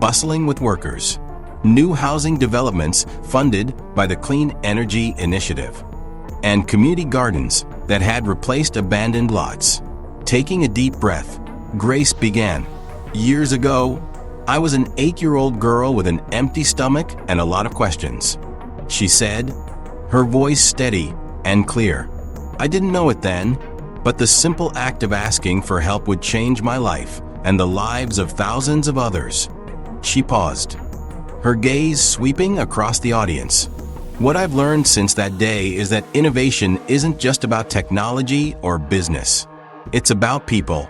bustling with workers, new housing developments funded by the Clean Energy Initiative, and community gardens that had replaced abandoned lots. Taking a deep breath, Grace began. "Years ago, I was an 8-year-old girl with an empty stomach and a lot of questions," she said, her voice steady and clear. "I didn't know it then, but the simple act of asking for help would change my life and the lives of thousands of others." She paused, her gaze sweeping across the audience. "What I've learned since that day is that innovation isn't just about technology or business. It's about people.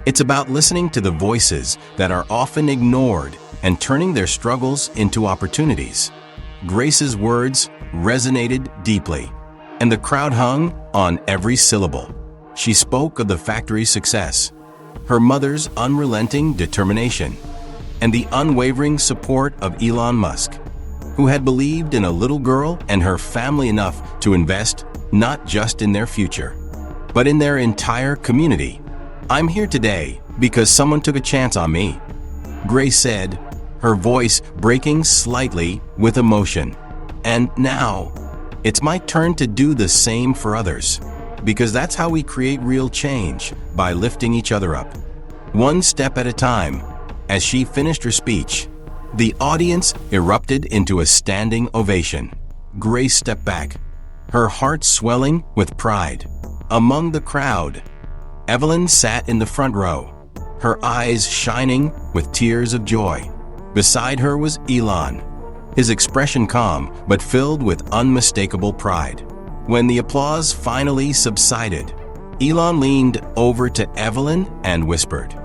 It's about listening to the voices that are often ignored and turning their struggles into opportunities." Grace's words resonated deeply, and the crowd hung on every syllable. She spoke of the factory's success, her mother's unrelenting determination, and the unwavering support of Elon Musk, who had believed in a little girl and her family enough to invest not just in their future, but in their entire community. "I'm here today because someone took a chance on me," Grace said, her voice breaking slightly with emotion. "And now, it's my turn to do the same for others, because that's how we create real change, by lifting each other up, one step at a time." As she finished her speech, the audience erupted into a standing ovation. Grace stepped back, her heart swelling with pride. Among the crowd, Evelyn sat in the front row, her eyes shining with tears of joy. Beside her was Elon, his expression calm but filled with unmistakable pride. When the applause finally subsided, Elon leaned over to Evelyn and whispered,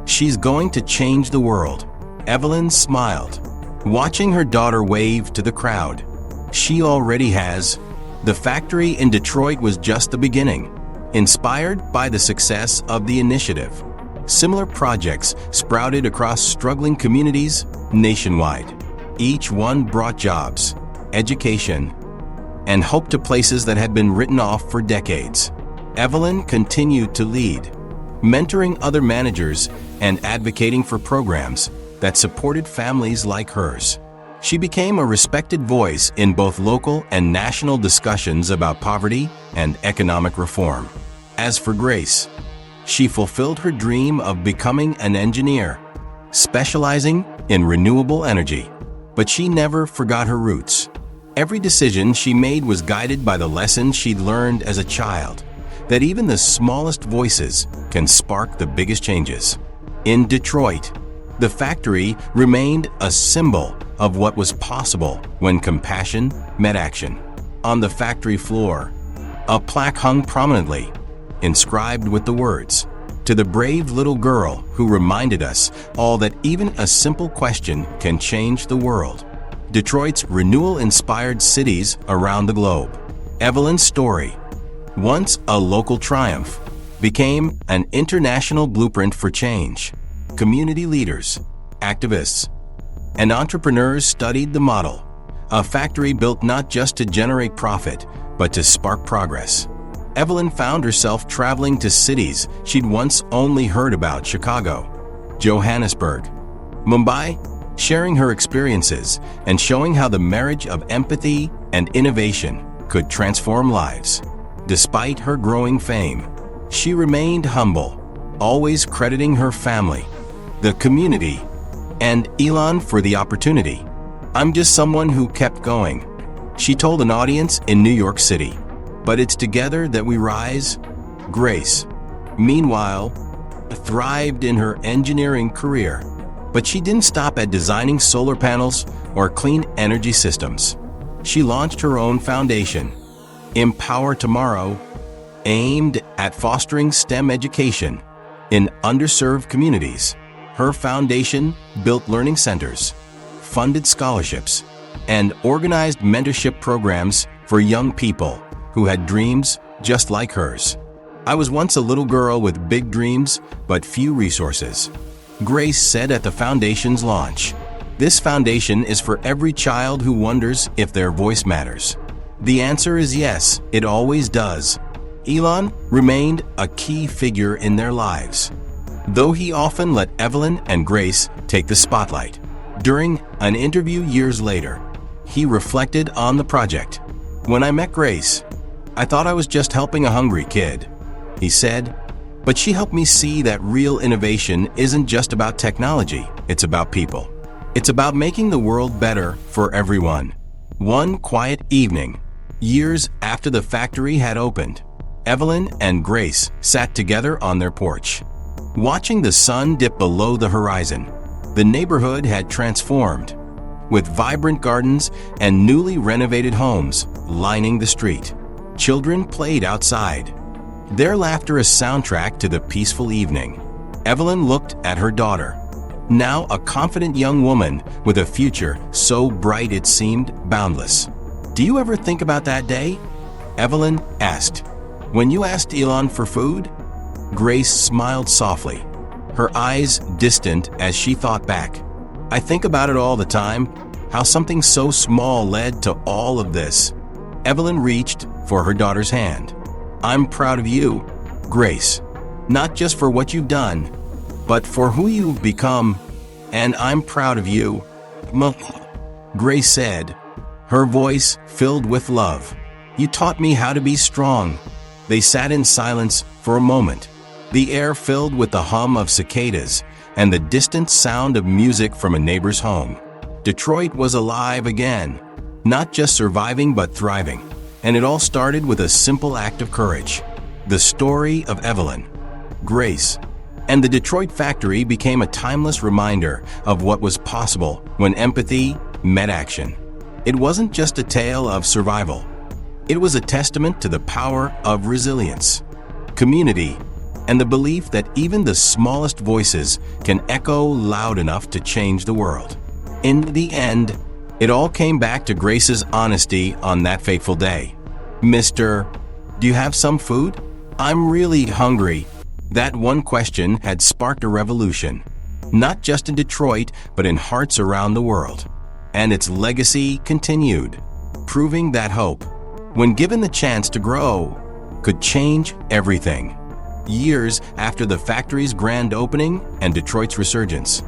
"She's going to change the world." Evelyn smiled, watching her daughter wave to the crowd. "She already has." The factory in Detroit was just the beginning. Inspired by the success of the initiative, similar projects sprouted across struggling communities nationwide. Each one brought jobs, education, and hope to places that had been written off for decades. Evelyn continued to lead, mentoring other managers and advocating for programs that supported families like hers. She became a respected voice in both local and national discussions about poverty and economic reform. As for Grace, she fulfilled her dream of becoming an engineer, specializing in renewable energy. But she never forgot her roots. Every decision she made was guided by the lessons she'd learned as a child, that even the smallest voices can spark the biggest changes. In Detroit, the factory remained a symbol of what was possible when compassion met action. On the factory floor, a plaque hung prominently, inscribed with the words, "To the brave little girl who reminded us all that even a simple question can change the world." Detroit's renewal inspired cities around the globe. Evelyn's story, once a local triumph, became an international blueprint for change. Community leaders, activists, and entrepreneurs studied the model, a factory built not just to generate profit, but to spark progress. Evelyn found herself traveling to cities she'd once only heard about: Chicago, Johannesburg, Mumbai, sharing her experiences and showing how the marriage of empathy and innovation could transform lives. Despite her growing fame, she remained humble, always crediting her family, the community, and Elon for the opportunity. "I'm just someone who kept going," she told an audience in New York City. "But it's together that we rise." Grace, meanwhile, thrived in her engineering career. But she didn't stop at designing solar panels or clean energy systems. She launched her own foundation, Empower Tomorrow, aimed at fostering STEM education in underserved communities. Her foundation built learning centers, funded scholarships, and organized mentorship programs for young people who had dreams just like hers. "I was once a little girl with big dreams, but few resources," Grace said at the foundation's launch. "This foundation is for every child who wonders if their voice matters." The answer is yes, it always does. Elon remained a key figure in their lives, though he often let Evelyn and Grace take the spotlight. During an interview years later, he reflected on the project. "When I met Grace, I thought I was just helping a hungry kid," he said. "But she helped me see that real innovation isn't just about technology, it's about people. It's about making the world better for everyone." One quiet evening, years after the factory had opened, Evelyn and Grace sat together on their porch, watching the sun dip below the horizon. The neighborhood had transformed, with vibrant gardens and newly renovated homes lining the street. Children played outside, their laughter a soundtrack to the peaceful evening. Evelyn looked at her daughter, now a confident young woman with a future so bright it seemed boundless. "Do you ever think about that day?" Evelyn asked. "When you asked Elon for food?" Grace smiled softly, her eyes distant as she thought back. "I think about it all the time, how something so small led to all of this." Evelyn reached for her daughter's hand. "I'm proud of you, Grace, not just for what you've done, but for who you've become. And I'm proud of you, Grace said, her voice filled with love. "You taught me how to be strong." They sat in silence for a moment, the air filled with the hum of cicadas and the distant sound of music from a neighbor's home. Detroit was alive again, not just surviving but thriving. And it all started with a simple act of courage. The story of Evelyn, Grace, and the Detroit factory became a timeless reminder of what was possible when empathy met action. It wasn't just a tale of survival. It was a testament to the power of resilience, community, and the belief that even the smallest voices can echo loud enough to change the world. In the end, it all came back to Grace's honesty on that fateful day. "Mr. Do you have some food? I'm really hungry." That one question had sparked a revolution, not just in Detroit, but in hearts around the world. And its legacy continued, proving that hope, when given the chance to grow, could change everything. Years after the factory's grand opening and Detroit's resurgence,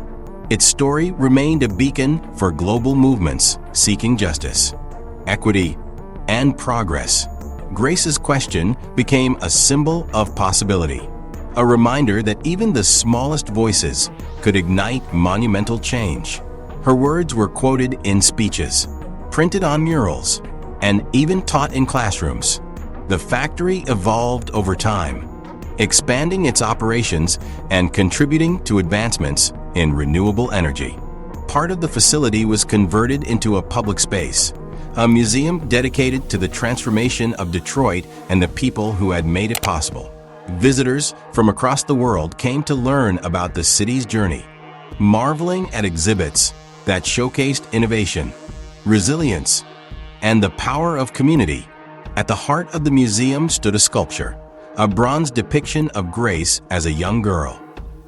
Its story remained a beacon for global movements seeking justice, equity, and progress. Grace's question became a symbol of possibility, a reminder that even the smallest voices could ignite monumental change. Her words were quoted in speeches, printed on murals, and even taught in classrooms. The factory evolved over time, expanding its operations and contributing to advancements in renewable energy. Part of the facility was converted into a public space, a museum dedicated to the transformation of Detroit and the people who had made it possible. Visitors from across the world came to learn about the city's journey, marveling at exhibits that showcased innovation, resilience, and the power of community. At the heart of the museum stood a sculpture, a bronze depiction of Grace as a young girl,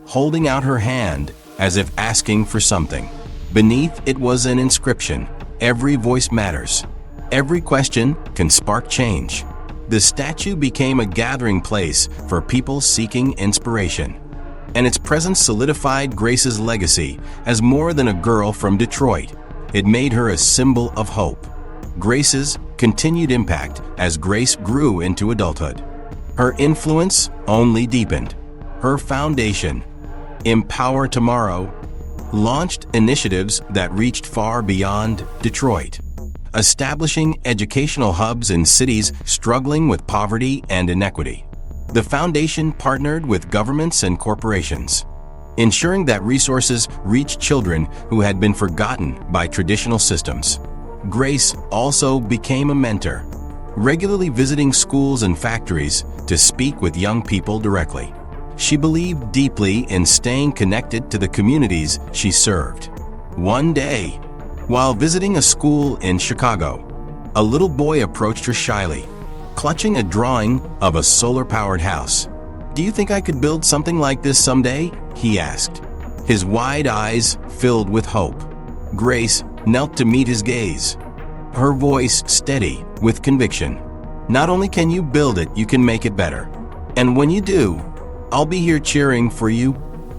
holding out her hand as if asking for something. Beneath it was an inscription: "Every voice matters. Every question can spark change." The statue became a gathering place for people seeking inspiration, and its presence solidified Grace's legacy as more than a girl from Detroit. It made her a symbol of hope. Grace's continued impact as Grace grew into adulthood. Her influence only deepened. Her foundation, Empower Tomorrow, launched initiatives that reached far beyond Detroit, establishing educational hubs in cities struggling with poverty and inequity. The foundation partnered with governments and corporations, ensuring that resources reached children who had been forgotten by traditional systems. Grace also became a mentor, regularly visiting schools and factories to speak with young people directly. She believed deeply in staying connected to the communities she served. One day, while visiting a school in Chicago, a little boy approached her shyly, clutching a drawing of a solar-powered house. "Do you think I could build something like this someday?" he asked, his wide eyes filled with hope. Grace knelt to meet his gaze, her voice steady with conviction. "Not only can you build it, you can make it better. And when you do, I'll be here cheering for you."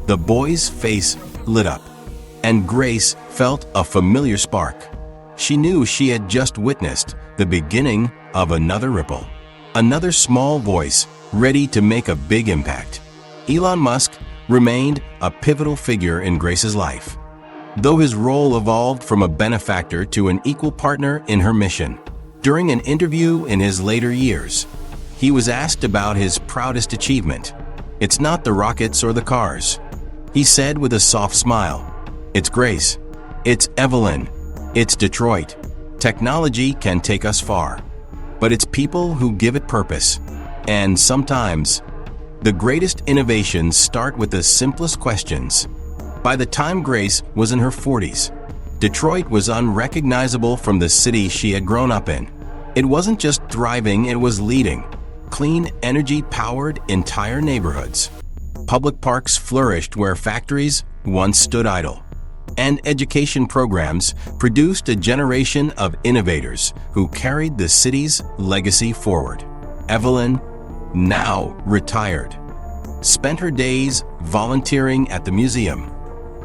The boy's face lit up, and Grace felt a familiar spark. She knew she had just witnessed the beginning of another ripple, another small voice ready to make a big impact. Elon Musk remained a pivotal figure in Grace's life, though his role evolved from a benefactor to an equal partner in her mission. During an interview in his later years, he was asked about his proudest achievement. "It's not the rockets or the cars," he said with a soft smile. "It's Grace. It's Evelyn. It's Detroit. Technology can take us far, but it's people who give it purpose. And sometimes, the greatest innovations start with the simplest questions." By the time Grace was in her 40s, Detroit was unrecognizable from the city she had grown up in. It wasn't just thriving, it was leading. Clean energy powered entire neighborhoods. Public parks flourished where factories once stood idle. And education programs produced a generation of innovators who carried the city's legacy forward. Evelyn, now retired, spent her days volunteering at the museum,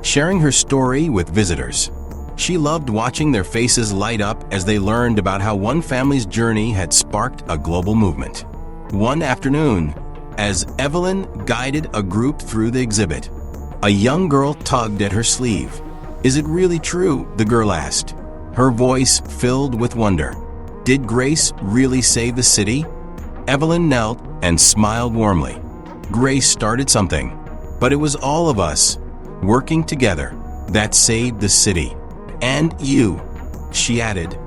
sharing her story with visitors. She loved watching their faces light up as they learned about how one family's journey had sparked a global movement. One afternoon, as Evelyn guided a group through the exhibit, a young girl tugged at her sleeve. "Is it really true?" the girl asked, her voice filled with wonder. "Did Grace really save the city?" Evelyn knelt and smiled warmly. "Grace started something, but it was all of us, working together, that saved the city. And you," she added,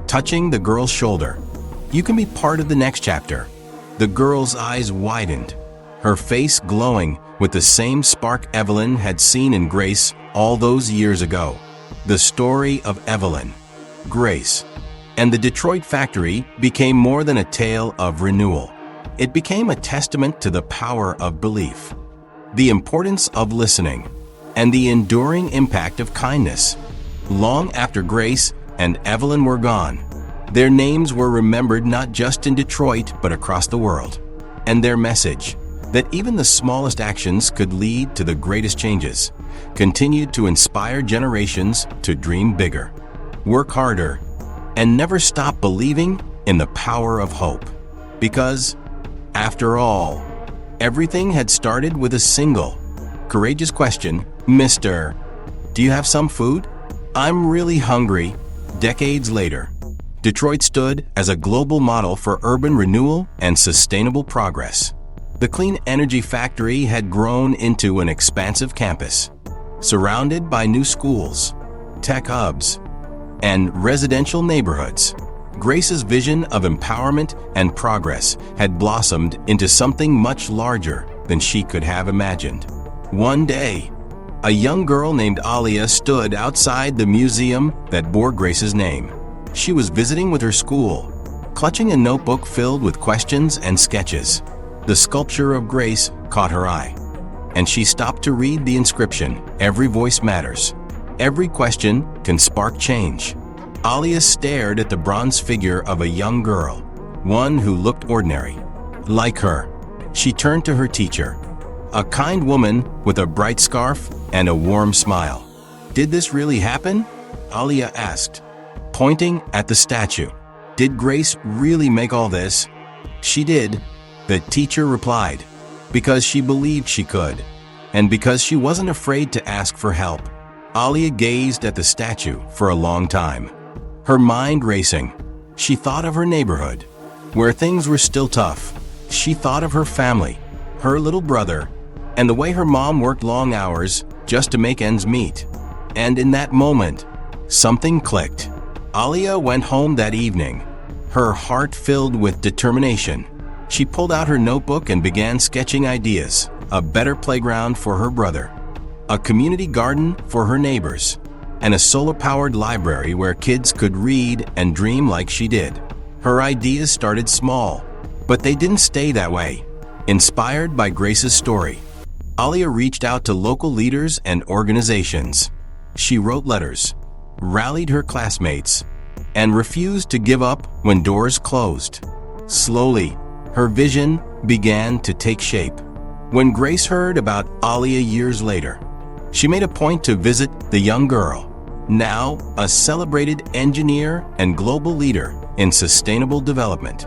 touching the girl's shoulder. "You can be part of the next chapter." The girl's eyes widened, her face glowing with the same spark Evelyn had seen in Grace all those years ago. The story of Evelyn, Grace, and the Detroit factory became more than a tale of renewal. It became a testament to the power of belief, the importance of listening, and the enduring impact of kindness. Long after Grace and Evelyn were gone, their names were remembered not just in Detroit but across the world. And their message, that even the smallest actions could lead to the greatest changes, continued to inspire generations to dream bigger, work harder, and never stop believing in the power of hope. Because, after all, everything had started with a single, courageous question: "Mister, do you have some food? I'm really hungry." Decades later, Detroit stood as a global model for urban renewal and sustainable progress. The clean energy factory had grown into an expansive campus, surrounded by new schools, tech hubs, and residential neighborhoods. Grace's vision of empowerment and progress had blossomed into something much larger than she could have imagined. One day, a young girl named Alia stood outside the museum that bore Grace's name. She was visiting with her school, clutching a notebook filled with questions and sketches. The sculpture of Grace caught her eye, and she stopped to read the inscription: "Every voice matters. Every question can spark change." Alia stared at the bronze figure of a young girl, one who looked ordinary. Like her, she turned to her teacher, a kind woman with a bright scarf and a warm smile. "Did this really happen?" Alia asked, pointing at the statue. "Did Grace really make all this?" "She did," the teacher replied, "because she believed she could, and because she wasn't afraid to ask for help." Alia gazed at the statue for a long time, her mind racing. She thought of her neighborhood, where things were still tough. She thought of her family, her little brother, and the way her mom worked long hours just to make ends meet. And in that moment, something clicked. Alia went home that evening, her heart filled with determination. She pulled out her notebook and began sketching ideas: a better playground for her brother, a community garden for her neighbors, and a solar-powered library where kids could read and dream like she did. Her ideas started small, but they didn't stay that way. Inspired by Grace's story, Alia reached out to local leaders and organizations. She wrote letters, rallied her classmates, and refused to give up when doors closed. Slowly, her vision began to take shape. When Grace heard about Alia years later, she made a point to visit the young girl, now a celebrated engineer and global leader in sustainable development.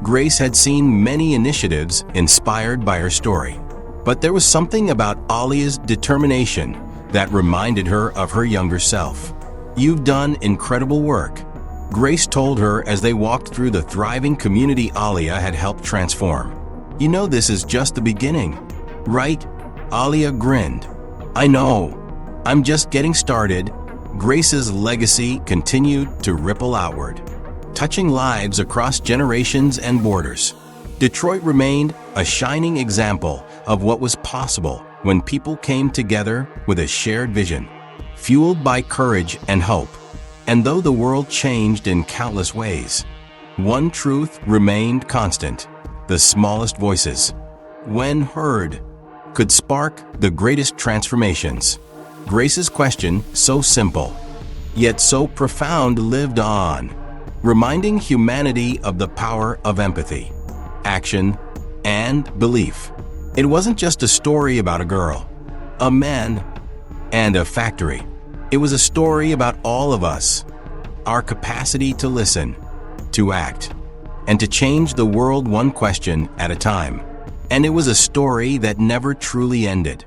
Grace had seen many initiatives inspired by her story, but there was something about Alia's determination that reminded her of her younger self. "You've done incredible work," Grace told her as they walked through the thriving community Alia had helped transform. "You know, this is just the beginning, right?" Alia grinned. "I know. I'm just getting started." Grace's legacy continued to ripple outward, touching lives across generations and borders. Detroit remained a shining example of what was possible when people came together with a shared vision, fueled by courage and hope. And though the world changed in countless ways, one truth remained constant: the smallest voices, when heard, could spark the greatest transformations. Grace's question, so simple, yet so profound, lived on, reminding humanity of the power of empathy, action, and belief. It wasn't just a story about a girl, a man, and a factory. It was a story about all of us, our capacity to listen, to act, and to change the world one question at a time. And it was a story that never truly ended.